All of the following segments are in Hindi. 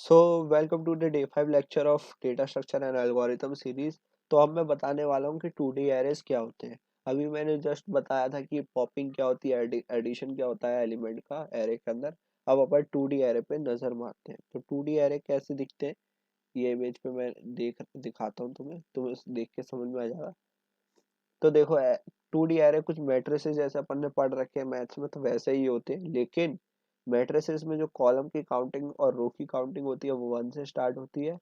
So welcome to the day 5 lecture of data structure and algorithm series. तो अब मैं बताने वाला हूँ कि 2D एरेज क्या होते हैं। अभी मैंने जस्ट बताया था कि पॉपिंग क्या होती है, एडिशन क्या होता है एलिमेंट का एरे के अंदर। अब अपन 2D एरे पे नजर मारते हैं। तो 2D एरे कैसे दिखते हैं ये इमेज पे मैं दिखाता हूँ तुम्हें देख के समझ में आ जाएगा। तो देखो 2D एरे कुछ मैट्रिसेस जैसे अपन ने पढ़ रखे हैं मैथ्स में, तो वैसे ही होते हैं, लेकिन मैट्रिसेस में जो कॉलम की काउंटिंग और रो की काउंटिंग होती है वो 1 से स्टार्ट होती है।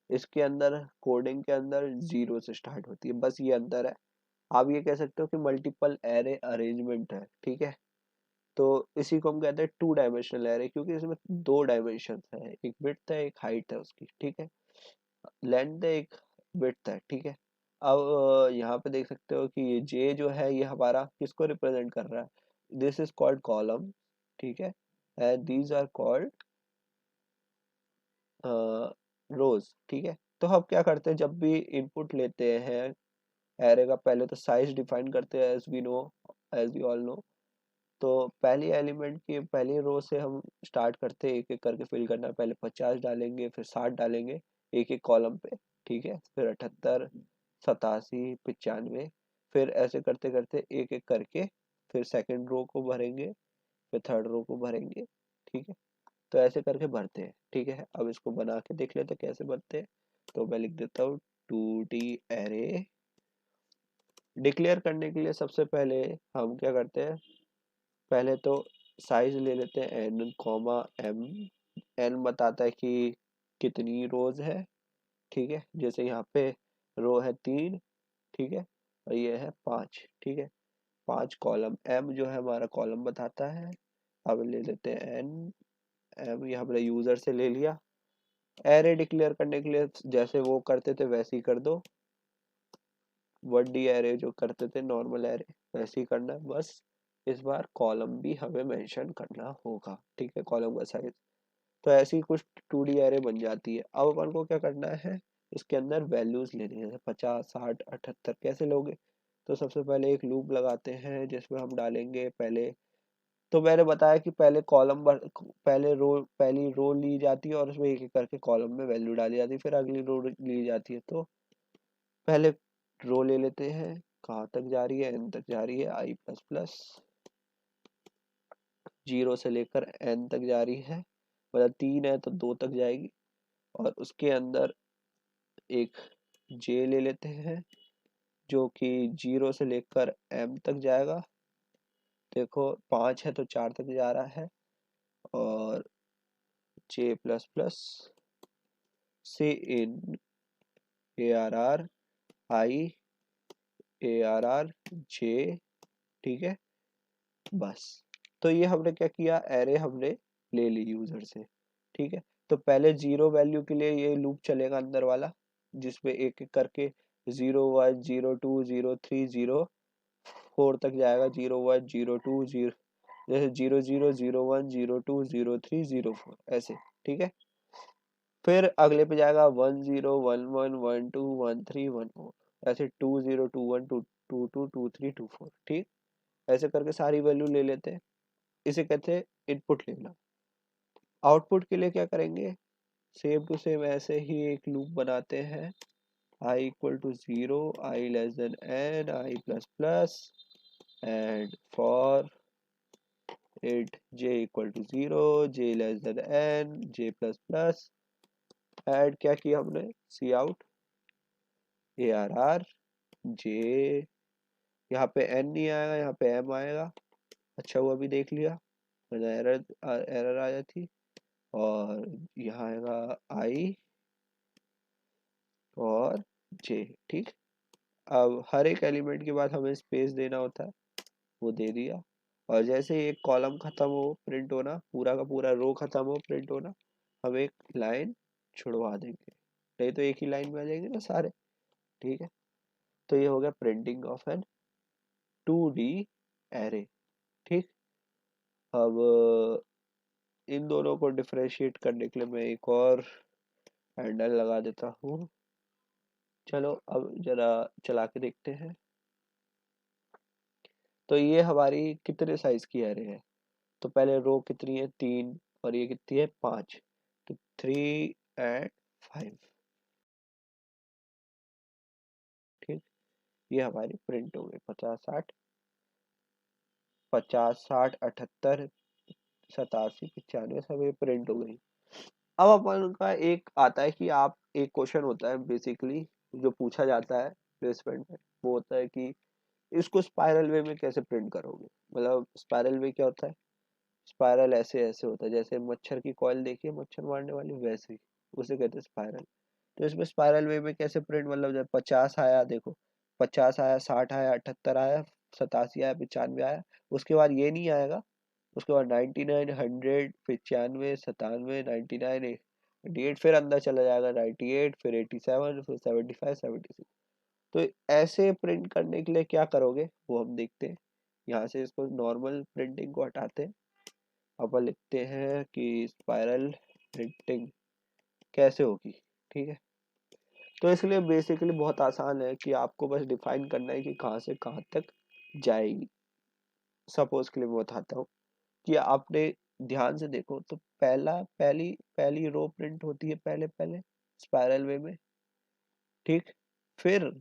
इसके अंदर कोडिंग के अंदर 0 से स्टार्ट होती है, बस ये अंतर है। आप ये कह सकते हो कि मल्टीपल एरे अरेंजमेंट है, ठीक है। तो इसी को हम कहते हैं 2 डायमेंशनल एरे, क्योंकि इसमें 2 डायमेंशन है, एक विड्थ है एक हाइट है उसकी, ठीक है। लेंथ है एक विड्थ है, ठीक है। अब यहाँ पे देख सकते हो कि ये जे जो है ये हमारा किसको रिप्रेजेंट कर रहा है। दिस इज कॉल्ड कॉलम, ठीक है। एंड दीज आर कॉल्ड रोज, ठीक है। तो हम क्या करते हैं, जब भी इनपुट लेते हैं एरे का, पहले तो साइज डिफाइन करते हैं, एज वी ऑल नो। तो पहली एलिमेंट की पहली रो से हम स्टार्ट करते हैं, एक एक करके फिल करना। पहले 50 डालेंगे, फिर 60 डालेंगे एक एक कॉलम पे, ठीक है। फिर 78, 87, 95, फिर ऐसे करते करते एक एक करके फिर सेकंड रो को भरेंगे, फिर थर्ड रो को भरेंगे, ठीक है। तो ऐसे करके भरते हैं, ठीक है। अब इसको बना के देख लेते हैं कैसे बनते हैं। तो मैं लिख देता हूँ 2D एरे। डिक्लेयर करने के लिए सबसे पहले हम क्या करते हैं, पहले तो साइज ले लेते हैं एन कॉमा एम। एन बताता है कि कितनी रोज है, ठीक है। जैसे यहाँ पे रो है 3, ठीक है, और ये है 5, ठीक है। 5 कॉलम, एम जो है हमारा कॉलम बताता है। अब ले लेते हैं एन। एम ये हमने यूजर से ले लिया। एरे डिक्लेयर करने के लिए जैसे वो करते थे वैसे ही कर दो। 1D एरे जो करते थे नॉर्मल एरे, वैसे ही करना है बस। इस बार कॉलम भी हमें मेंशन करना होगा, ठीक है, कॉलम का साइज। तो ऐसी कुछ 2D एरे बन जाती है। अब अपन को क्या करना है, इसके अंदर वैल्यूज लेनी है। 50, 60, 78 कैसे लोगे। तो सबसे पहले एक लूप लगाते हैं जिसमें हम डालेंगे पहले। तो मैंने बताया कि पहली रो ली जाती है और उसमें एक एक करके कॉलम में वैल्यू डाली जाती है, फिर अगली रो ली जाती है। तो पहले रो ले लेते हैं, कहाँ तक जा रही है, एन तक जा रही है, आई प्लस प्लस 0 से लेकर एन तक जा रही है। मतलब 3 है तो 2 तक जाएगी। और उसके अंदर एक जे ले लेते हैं जो कि 0 से लेकर एम तक जाएगा। देखो 5 है तो 4 तक जा रहा है। और जे प्लस प्लस से इन A R R I A R R J, ठीक है, बस। तो ये हमने क्या किया, एरे हमने ले ली यूजर से, ठीक है। तो पहले 0 वैल्यू के लिए ये लूप चलेगा अंदर वाला, जिसपे एक एक करके 01, 02, 03, 04 तक जाएगा। 01, 02, 0, जैसे 00, 01, 02, 03, 04 ऐसे, ठीक है। फिर अगले पे जाएगा 10, 11, 12, 13, 14, ऐसे 20, 21, 22, 23, 24, ठीक। ऐसे करके सारी वैल्यू ले लेते हैं। इसे कहते हैं इनपुट लेना। आउटपुट के लिए क्या करेंगे, सेम टू सेम ऐसे ही एक लूप बनाते हैं। I equal to 0, I less than N, I plus plus, and for it J equal to 0, J less than N, J plus plus. एड क्या किया हमने, C out A R R J. यहाँ पे एन नहीं आएगा, यहाँ पे एम आएगा। अच्छा हुआ भी देख लिया, वरना एरर एरर आ जाती। और यहाँ आएगा आई और जे, ठीक। अब हर एक एलिमेंट के बाद हमें स्पेस देना होता है, वो दे दिया। और जैसे ही एक कॉलम खत्म हो प्रिंट होना, पूरा का पूरा रो खत्म हो प्रिंट होना, हम एक लाइन छुड़वा देंगे, नहीं तो एक ही लाइन में आ जाएंगे ना सारे, ठीक है। तो ये हो गया printing of N 2D array, ठीक। अब इन दोनों को डिफरेंशिएट करने के लिए मैं एक और हैंडल लगा देता हूँ। चलो अब जरा चला के देखते हैं। तो ये हमारी कितने साइज की एरे है। तो पहले रो कितनी है, 3, और ये कितनी है, 5। तो 3 and 5, ठीक। ये हमारी प्रिंट हो गई 50 60 78 87 95 सब ये प्रिंट हो गई। अब अपन का एक आता है कि आप एक क्वेश्चन होता है बेसिकली जो पूछा जाता है प्लेसमेंट में, वो होता है कि इसको स्पाइरल वे में कैसे प्रिंट करोगे। मतलब स्पाइरल वे क्या होता है, स्पाइरल ऐसे ऐसे होता है, जैसे मच्छर की कॉइल देखिए मच्छर मारने वाली, वैसे ही उसे कहते हैं स्पाइरल। तो इसमें स्पाइरल वे में कैसे प्रिंट, मतलब जब 50 आया, देखो 50 आया, 60 आया, 78 आया, 87 आया, 95 आया, उसके बाद ये नहीं आएगा, उसके बाद 99 100 फिर 95 97 99 88, फिर अंदर चला जाएगा 98 फिर 87 फिर 75 76। तो ऐसे प्रिंट करने के लिए क्या करोगे वो हम देखते हैं। यहाँ से इसको नॉर्मल प्रिंटिंग को हटाते हैं, अपन लिखते हैं कि स्पाइरल प्रिंटिंग कैसे होगी, ठीक है। तो इसलिए बेसिकली बहुत आसान है कि आपको बस डिफाइन करना है कि कहाँ से कहाँ तक जाएगी। सपोज के लिए मैं बताता हूँ कि आपने ध्यान से देखो तो पहली पहली रो प्रिंट होती है पहले पहले स्पाइरल वे में, ठीक। फिर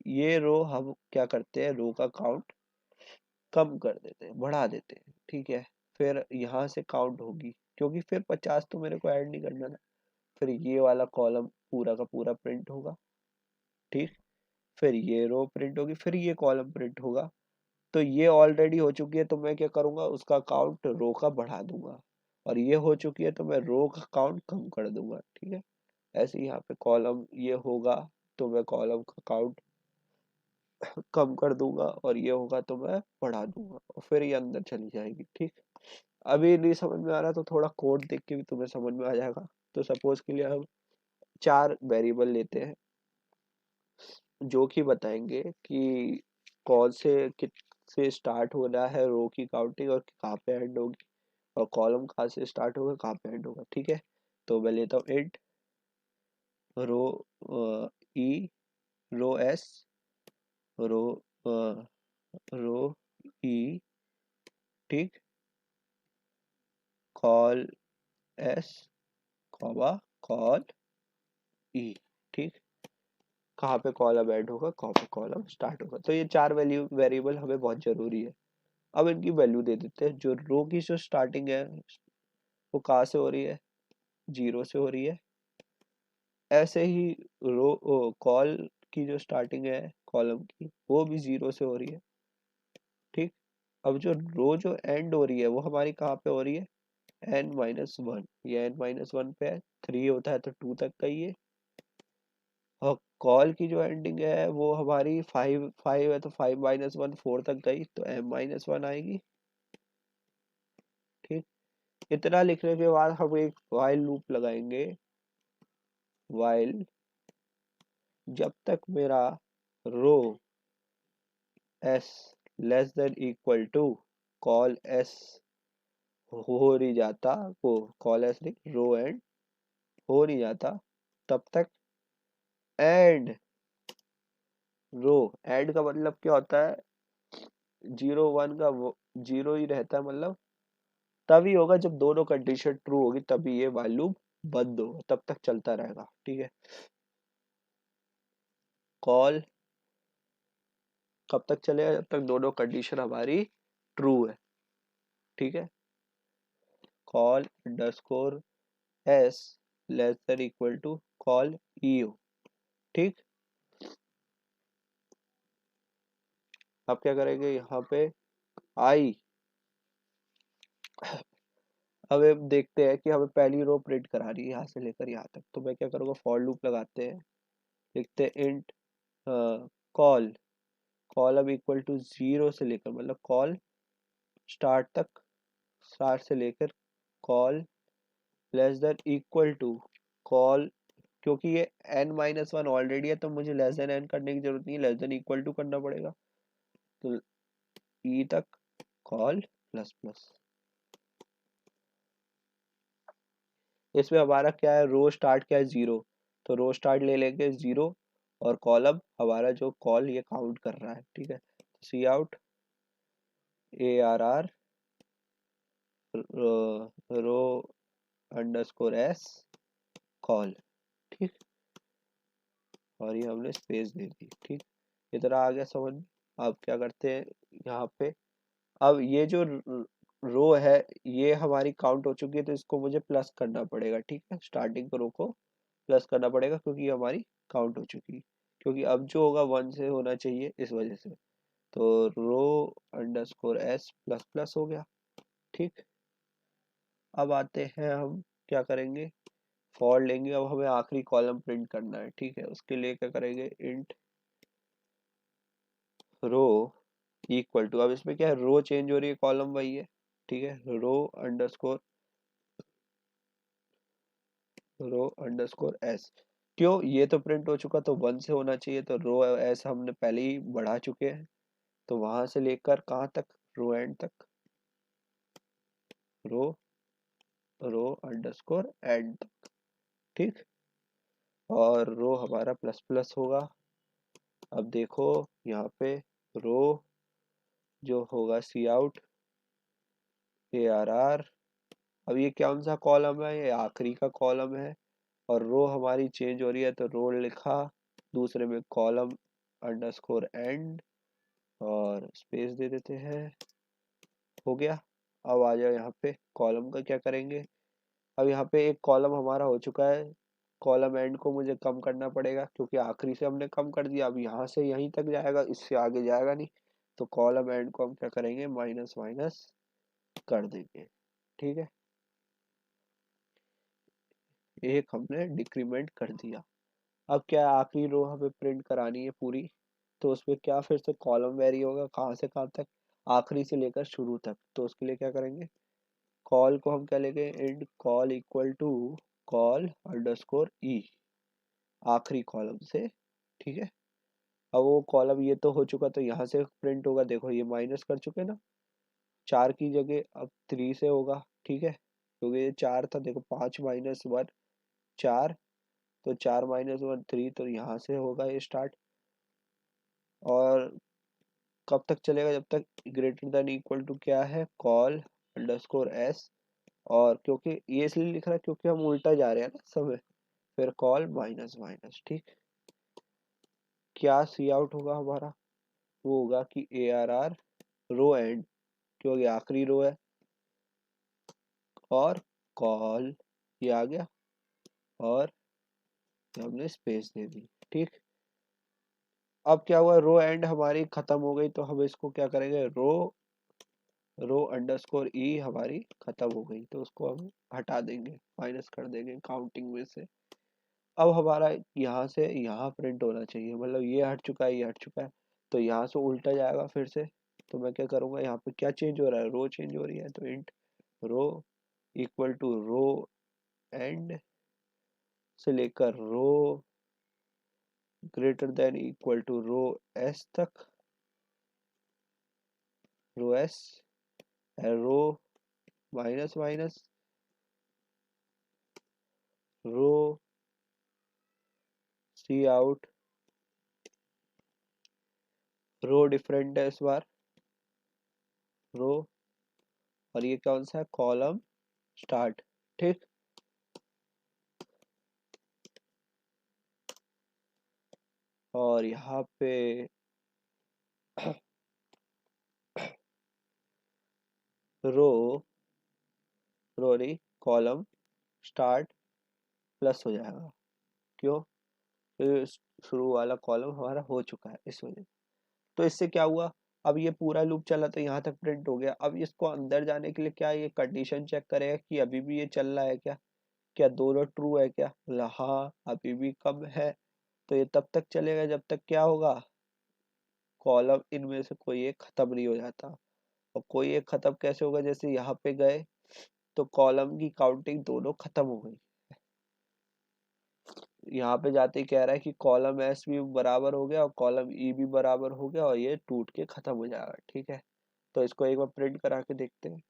ये रो हम क्या करते हैं, रो का काउंट कम कर देते हैं, बढ़ा देते हैं, ठीक है। फिर यहाँ से काउंट होगी, क्योंकि फिर 50 तो मेरे को ऐड नहीं करना ना। फिर ये वाला कॉलम पूरा का पूरा प्रिंट होगा, ठीक। फिर ये रो प्रिंट होगी, फिर ये कॉलम प्रिंट होगा। तो ये ऑलरेडी हो चुकी है तो मैं क्या करूंगा, उसका काउंट रो का बढ़ा दूंगा, और ये हो चुकी है तो मैं रो का काउंट कम कर दूंगा, ठीक है। ऐसे ही यहाँ पे कॉलम ये होगा तो मैं कॉलम का काउंट कम कर दूंगा, और ये होगा तो मैं बढ़ा दूंगा, और फिर ये अंदर चली जाएगी, ठीक। अभी नहीं समझ में आ रहा तो थोड़ा कोड देख के भी तुम्हें समझ में आ जाएगा। तो सपोज के लिए हम 4 वेरिएबल लेते हैं जो कि बताएंगे कि कौन से कित से स्टार्ट हो रहा है रो की काउंटिंग और कहाँ पे एंड होगी, और कॉलम कहाँ से स्टार्ट होगा कहाँ पे एंड होगा, ठीक है। तो मैं लेता हूँ इंट रो ई, रो एस, रो रो ई, ठीक, कॉल एस कॉमा कॉल ई, ठीक। कहाँ पे कॉलम ऐड होगा कहाँ पे कॉलम स्टार्ट होगा। तो ये 4 वैल्यू वेरिएबल हमें बहुत जरूरी है। अब इनकी वैल्यू दे देते हैं। जो रो की जो स्टार्टिंग है वो कहाँ से हो रही है, 0 से हो रही है। ऐसे ही रो कॉल की जो स्टार्टिंग है कॉलम की वो भी 0 से हो रही है, ठीक। अब जो रो जो एंड हो रही है वो हमारी कहाँ पे हो रही है, n-1, ये n-1 पे है, 3 होता है तो 2 तक का ही है। और कॉल की जो एंडिंग है वो हमारी 5 है तो 5-1 4 तक गई तो m-1 आएगी, ठीक। इतना लिखने के बाद हम एक while लूप लगाएंगे। while जब तक मेरा row s less than equal to col s हो नहीं जाता, वो कॉल s नहीं रो एंड हो नहीं जाता, तब तक एंड रो। एंड का मतलब क्या होता है, 0-1 का वो 0 ही रहता है, मतलब तभी होगा जब दोनों कंडीशन ट्रू होगी, तभी ये while लूप बंद होगा, तब तक चलता रहेगा, ठीक है। कॉल कब तक चलेगा, जब तक दोनों कंडीशन हमारी ट्रू है, ठीक है। Col underscore S less than equal to col EO, ठीक। अब क्या करेंगे यहाँ पे आई। अब हम देखते हैं कि हमें पहली रो प्रिंट करा रही है यहाँ से लेकर यहाँ तक, तो मैं क्या करूँगा, फॉर लूप लगाते हैं, लिखते हैं इंट कॉल, कॉल अब इक्वल टू 0 से लेकर, मतलब कॉल स्टार्ट तक, स्टार्ट से लेकर col less than equal to col, क्योंकि ये n-1 ऑलरेडी है तो मुझे लेस देन n करने की जरूरत नहीं है, लेस देन इक्वल टू करना पड़ेगा। तो ई तक कॉल प्लस प्लस। इसमें हमारा क्या है, रो स्टार्ट क्या है 0, तो रो स्टार्ट ले लेंगे 0, और कॉलम हमारा जो कॉल ये काउंट कर रहा है, ठीक है। सी आउट ARR रो अंडरस्कोर एस कॉल, ठीक। और ये हमने स्पेस दे दी, ठीक। इतना आ गया समझ में। अब क्या करते हैं यहाँ पे, अब ये जो रो है ये हमारी काउंट हो चुकी है, तो इसको मुझे प्लस करना पड़ेगा, ठीक है। स्टार्टिंग रो को प्लस करना पड़ेगा क्योंकि ये हमारी काउंट हो चुकी है, क्योंकि अब जो होगा 1 से होना चाहिए इस वजह से। तो रो अंडरस्कोर एस प्लस प्लस हो गया, ठीक। अब आते हैं हम क्या करेंगे, फॉर लेंगे। अब हमें आखिरी कॉलम प्रिंट करना है, ठीक है। उसके लिए क्या करेंगे, इंट रो इक्वल टू, अब इसमें क्या है, रो चेंज हो रही है, कॉलम वही है, ठीक है। रो अंडरस्कोर एस, क्यों, ये तो प्रिंट हो चुका तो 1 से होना चाहिए, तो रो एस हमने पहले ही बढ़ा चुके हैं, तो वहां से लेकर कहाँ तक, रो एंड तक, रो रो अंडरस्कोर एंड तक, ठीक। और रो हमारा प्लस प्लस होगा। अब देखो यहाँ पे रो जो होगा सी आउट ए आर आर, अब ये कौन सा कॉलम है, ये आखिरी का कॉलम है। और रो हमारी चेंज हो रही है, तो रो लिखा, दूसरे में कॉलम अंडरस्कोर एंड, और स्पेस दे देते हैं, हो गया। अब आ जाओ यहाँ पे कॉलम का क्या करेंगे। अब यहाँ पे एक कॉलम हमारा हो चुका है, कॉलम एंड को मुझे कम करना पड़ेगा क्योंकि आखिरी से हमने कम कर दिया। अब यहाँ से यहीं तक जाएगा, इससे आगे जाएगा नहीं, तो कॉलम एंड को हम क्या करेंगे, माइनस माइनस कर देंगे, ठीक है। एक हमने डिक्रीमेंट कर दिया। अब क्या है, आखिरी रो हमें प्रिंट करानी है पूरी, तो उसमें क्या फिर से कॉलम वेरी होगा, कहाँ से कहाँ तक, आखिरी से लेकर शुरू तक। तो उसके लिए क्या करेंगे, कॉल को हम क्या लेंगे, end col equal to col underscore E, आखिरी कॉलम से, ठीक है। अब वो कॉलम ये तो हो चुका, तो यहाँ से प्रिंट होगा, देखो ये माइनस कर चुके ना, 4 की जगह अब 3 से होगा, ठीक है, क्योंकि ये 4 था, देखो 5 माइनस 1 4, तो 4 माइनस 1 3, तो यहाँ से होगा ये स्टार्ट। और कब तक चलेगा, जब तक ग्रेटर देन इक्वल टू क्या है, कॉल अंडरस्कोर एस, और क्योंकि ये इसलिए लिख रहा है क्योंकि हम उल्टा जा रहे हैं ना समय, फिर कॉल माइनस माइनस, ठीक। क्या सी आउट होगा हमारा, वो होगा कि A R R row end, क्योंकि आखिरी रो है, और कॉल, ये आ गया, और हमने स्पेस दे दी, ठीक। अब क्या हुआ, रो एंड हमारी खत्म हो गई, तो हम इसको क्या करेंगे, रो अंडरस्कोर ई हमारी खत्म हो गई, तो उसको हम हटा देंगे, माइनस कर देंगे काउंटिंग में से। अब हमारा यहाँ से यहाँ प्रिंट होना चाहिए, मतलब ये हट चुका है, ये हट चुका है, तो यहाँ से उल्टा जाएगा फिर से। तो मैं क्या करूँगा, यहाँ पे क्या चेंज हो रहा है, रो चेंज हो रही है, तो int row equal to row end से लेकर row greater than equal to row S तक, row S row minus minus row C out, row different है इस बार, रो, और ये कौन सा है, कॉलम स्टार्ट, ठीक। और यहाँ पे रो नहीं, कॉलम स्टार्ट प्लस हो जाएगा, क्यों, क्योंकि शुरू वाला कॉलम हमारा हो चुका है इस वजह से। तो इससे क्या हुआ, अब ये पूरा लूप चला तो यहाँ तक प्रिंट हो गया। अब इसको अंदर जाने के लिए क्या ये कंडीशन चेक करेगा कि अभी भी ये चल रहा है क्या, क्या दोनों ट्रू है क्या, बोला हाँ अभी भी कम है, तो ये तब तक चलेगा जब तक क्या होगा, कॉलम इनमें से कोई एक खत्म नहीं हो जाता। और कोई एक खत्म कैसे होगा, जैसे यहाँ पे गए तो कॉलम की काउंटिंग दोनों खत्म हो गई, यहाँ पे जाते ही कह रहा है कि कॉलम एस भी बराबर हो गया और कॉलम ई भी बराबर हो गया, और ये टूट के खत्म हो जाएगा, ठीक है। तो इसको एक बार प्रिंट करा के देखते हैं,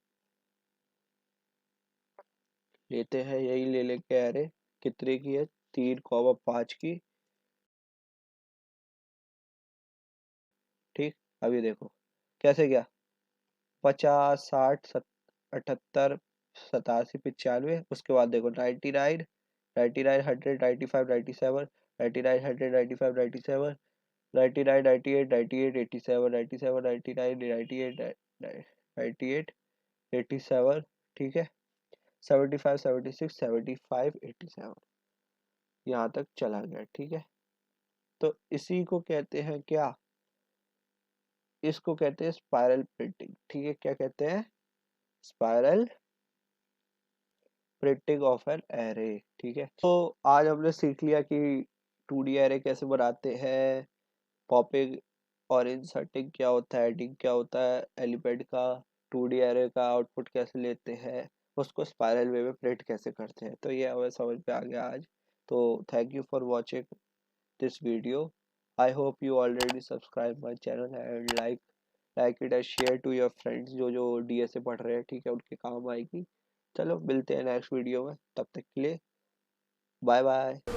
लेते हैं यही ले लेके अरे कितने की है, 3,5 की, ठीक। अभी देखो कैसे गया, 50 60 78 87 95, उसके बाद देखो 99 99 100 95 97 99 100 95 97 99 98 98 87 97 99 98 98 87 ठीक है 75 76 75 87 यहाँ तक चला गया ठीक है। तो इसी को कहते हैं क्या, इसको कहते हैं स्पाइरल प्रिंटिंग ठीक है। क्या कहते हैं, spiral printing of an array ठीक है। तो आज हमने सीख लिया कि 2D एरे कैसे बनाते हैं, पॉपिंग और इंसर्टिंग क्या होता है, एडिंग क्या होता है एलिमेंट का, 2D एरे का आउटपुट कैसे लेते हैं, उसको स्पाइरल वे में प्रिंट कैसे करते हैं। तो ये हमें समझ में आ गया आज। तो thank you for watching this video. I hope you already subscribe my channel and like it and share to your friends जो DSA पढ़ रहे हैं ठीक है, उनके काम आएगी। चलो मिलते हैं नेक्स्ट वीडियो में, तब तक के लिए बाय बाय।